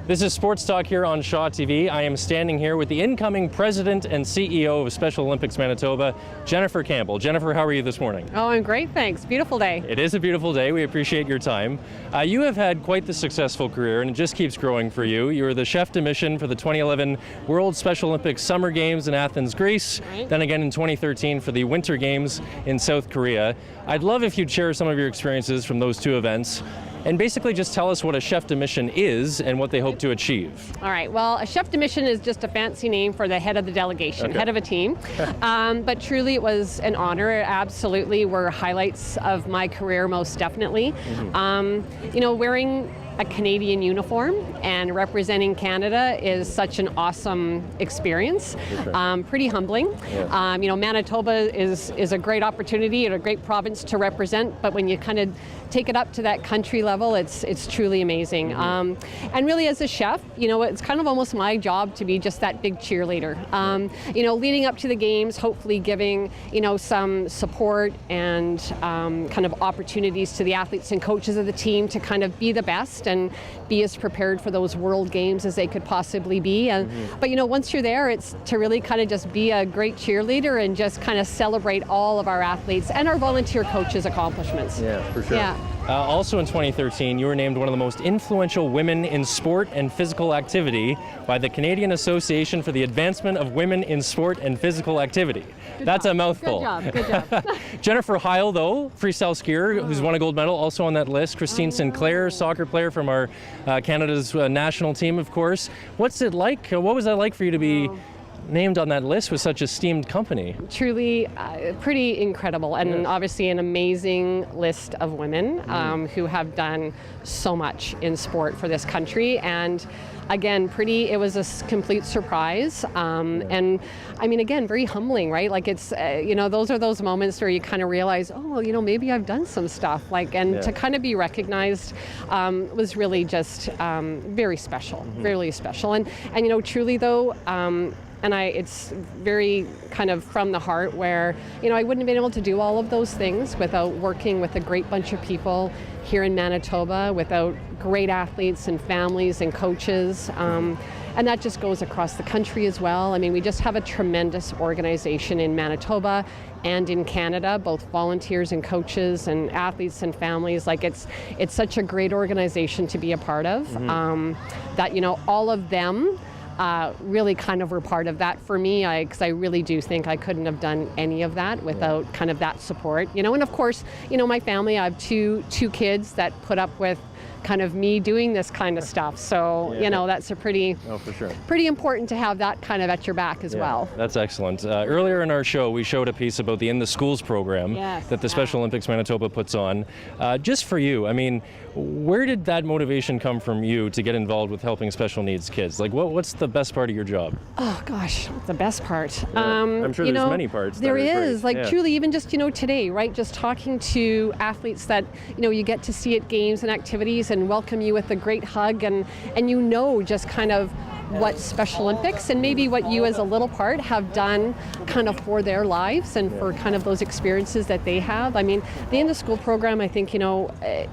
This is Sports Talk here on Shaw TV. I am standing here with the incoming President and CEO of Special Olympics Manitoba, Jennifer Campbell. Jennifer, how are you this morning? Oh, I'm great, thanks. Beautiful day. It is a beautiful day. We appreciate your time. You have had quite the successful career, and it just keeps growing for you. You were the chef de mission for the 2011 World Special Olympics Summer Games in Athens, Greece, Right. then again in 2013 for the Winter Games in South Korea. I'd love if you'd share some of your experiences from those two events, and basically just tell us what a chef de mission is and what they hope to achieve. All right, well, a chef de mission is just a fancy name for the head of the delegation, Okay. head of a team. But truly it was an honor. It absolutely were highlights of my career, most definitely. Wearing a Canadian uniform and representing Canada is such an awesome experience. Sure. Pretty humbling. Yeah. Manitoba is a great opportunity and a great province to represent, but when you kind of take it up to that country level, it's truly amazing. And really as a chef, it's kind of almost my job to be just that big cheerleader. Leading up to the games, hopefully giving, some support and kind of opportunities to the athletes and coaches of the team to kind of be the best and be as prepared for those World Games as they could possibly be. But once you're there, it's to really kind of just be a great cheerleader and just kind of celebrate all of our athletes and our volunteer coaches' accomplishments. Yeah, for sure. Yeah. Also in 2013, you were named one of the most influential women in sport and physical activity by the Canadian Association for the Advancement of Women in Sport and Physical Activity. That's a mouthful. Good job. Jennifer Heil, though, freestyle skier, who's won a gold medal, also on that list. Christine Sinclair, soccer player from our Canada's national team, of course. What's it like? What was that like for you to be named on that list with such esteemed company? Truly pretty incredible, and obviously an amazing list of women who have done so much in sport for this country. And again, it was a complete surprise. And I mean, again, very humbling, right? Like it's, those are those moments where you kind of realize, maybe I've done some stuff. To kind of be recognized was really just very special, really special. And truly though, it's very kind of from the heart where, I wouldn't have been able to do all of those things without working with a great bunch of people here in Manitoba, without great athletes and families and coaches. And that just goes across the country as well. I mean, we just have a tremendous organization in Manitoba and in Canada, both volunteers and coaches and athletes and families. It's such a great organization to be a part of, that, all of them really kind of were part of that for me, because I really do think I couldn't have done any of that without kind of that support. And of course, my family, I have two kids that put up with kind of me doing this kind of stuff. So, that's a for sure. Pretty important to have that kind of at your back as well. That's excellent. Earlier in our show, we showed a piece about the In the Schools program that the Special Olympics Manitoba puts on. Just for you, I mean, where did that motivation come from you to get involved with helping special needs kids? What's the best part of your job? Oh gosh, the best part. I'm sure there's many parts. There is, truly, even just, today, right? Just talking to athletes that, you get to see at games and activities and welcome you with a great hug and just kind of what Special Olympics and maybe what you as a little part have done kind of for their lives and for kind of those experiences that they have. I mean, the In the School program, I think,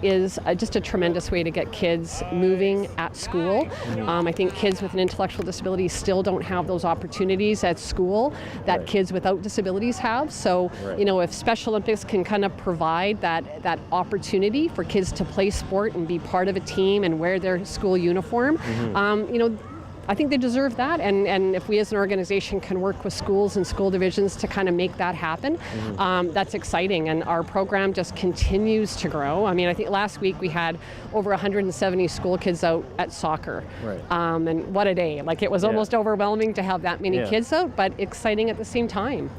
is just a tremendous way to get kids moving at school. I think kids with an intellectual disability still don't have those opportunities at school that kids without disabilities have. So, if Special Olympics can kind of provide that opportunity for kids to play sport and be part of a team and wear their school uniform, I think they deserve that, and if we as an organization can work with schools and school divisions to kind of make that happen, that's exciting, and our program just continues to grow. I mean, I think last week we had over 170 school kids out at soccer, and what a day. It was almost overwhelming to have that many kids out, but exciting at the same time.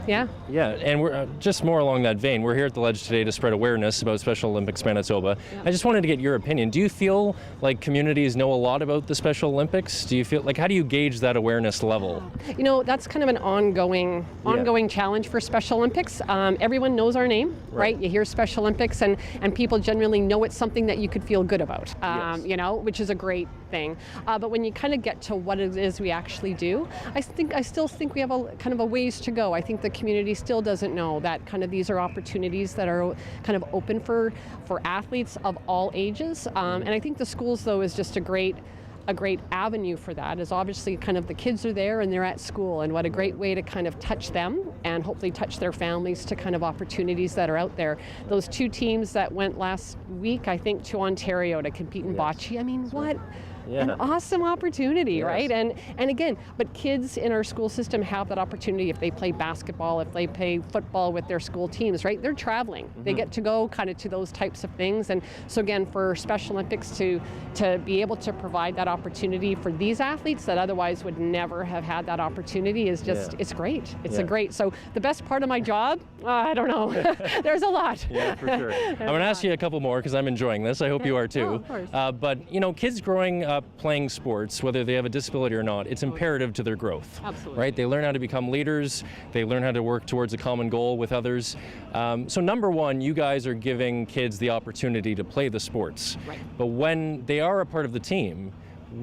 Yeah, and we're just more along that vein. We're here at the Ledge today to spread awareness about Special Olympics Manitoba. I just wanted to get your opinion. Do you feel like communities know a lot about the Special Olympics? Do you feel how do you gauge that awareness level? That's kind of an ongoing challenge for Special Olympics. Everyone knows our name, right? You hear Special Olympics and people generally know it's something that you could feel good about, which is a great thing. But when you kind of get to what it is we actually do, I still think we have a kind of a ways to go. I think the community still doesn't know that kind of these are opportunities that are kind of open for athletes of all ages. And I think the schools, though, is just a great a great avenue for that is obviously kind of the kids are there and they're at school, and what a great way to kind of touch them and hopefully touch their families to kind of opportunities that are out there. Those 2 teams that went last week, I think, to Ontario to compete in bocce. I mean, what? An awesome opportunity, right? And again, but kids in our school system have that opportunity if they play basketball, if they play football with their school teams, right? They're traveling. They get to go kind of to those types of things. And so again, for Special Olympics to be able to provide that opportunity for these athletes that otherwise would never have had that opportunity is just, it's great. It's a great, so the best part of my job, I don't know. There's a lot. Yeah, for sure. I'm going to ask you a couple more because I'm enjoying this. I hope you are too. Oh, of course. But you know, kids growing up playing sports, whether they have a disability or not, it's imperative to their growth. Absolutely. Right? They learn how to become leaders. They learn how to work towards a common goal with others. So number one, you guys are giving kids the opportunity to play the sports. Right. But when they are a part of the team,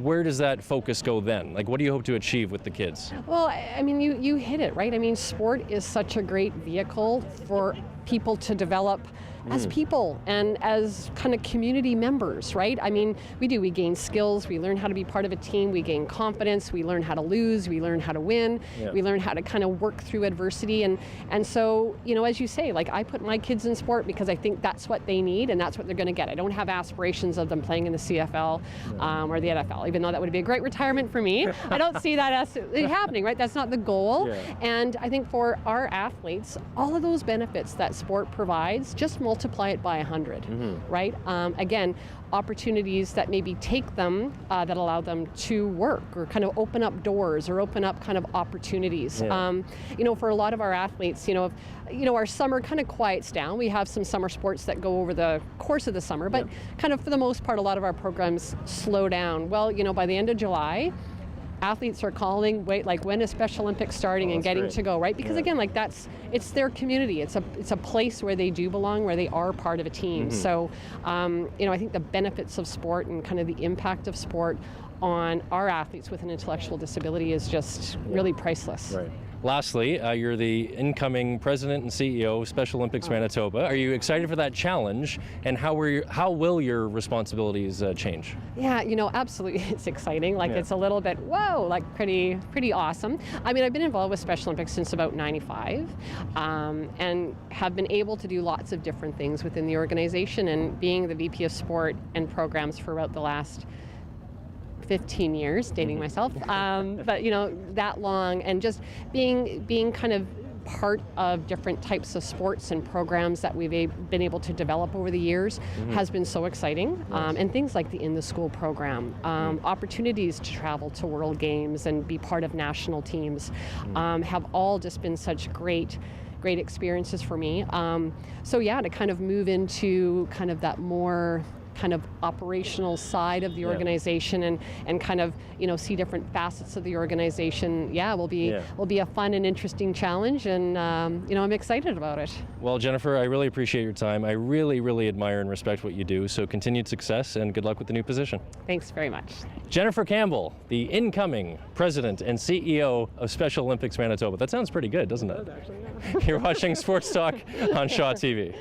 where does that focus go then? Like, what do you hope to achieve with the kids? Well, I mean, you hit it, right? I mean, sport is such a great vehicle for people to develop as people and as kind of community members, right? I mean, we gain skills, we learn how to be part of a team, we gain confidence, we learn how to lose, we learn how to win, we learn how to kind of work through adversity. And so, you know, as you say, like, I put my kids in sport because I think that's what they need and that's what they're going to get. I don't have aspirations of them playing in the CFL or the NFL, even though that would be a great retirement for me. I don't see that as happening, right? That's not the goal. And I think for our athletes, all of those benefits that sport provides, just multiply it by 100, right? Again, opportunities that maybe take them, that allow them to work or kind of open up doors or open up kind of opportunities. You know, for a lot of our athletes, you know, our summer kind of quiets down. We have some summer sports that go over the course of the summer, but kind of for the most part, a lot of our programs slow down. Well, you know, by the end of July, athletes are calling, like, when is Special Olympics starting and getting to go, right? Because again, like, it's their community. It's a place where they do belong, where they are part of a team. So, you know, I think the benefits of sport and kind of the impact of sport on our athletes with an intellectual disability is just really priceless. Right. Lastly, you're the incoming president and CEO of Special Olympics Manitoba. Are you excited for that challenge, and how will your responsibilities change? Yeah, you know, absolutely, it's exciting. Like, it's a little bit, whoa, like pretty awesome. I mean, I've been involved with Special Olympics since about '95, and have been able to do lots of different things within the organization, and being the VP of Sport and Programs for about the last 15 years, dating myself, but you know, that long, and just being kind of part of different types of sports and programs that we've been able to develop over the years has been so exciting. And things like the In the School program, opportunities to travel to World Games and be part of national teams, have all just been such great experiences for me. So yeah, to kind of move into kind of that more kind of operational side of the organization and kind of, you know, see different facets of the organization, will be a fun and interesting challenge, and you know, I'm excited about it. Well, Jennifer, I really appreciate your time. I really admire and respect what you do, so continued success and good luck with the new position. Thanks very much. Jennifer Campbell, the incoming president and CEO of Special Olympics Manitoba. That sounds pretty good, doesn't it? It does, actually, yeah. You're watching Sports Talk on Shaw TV.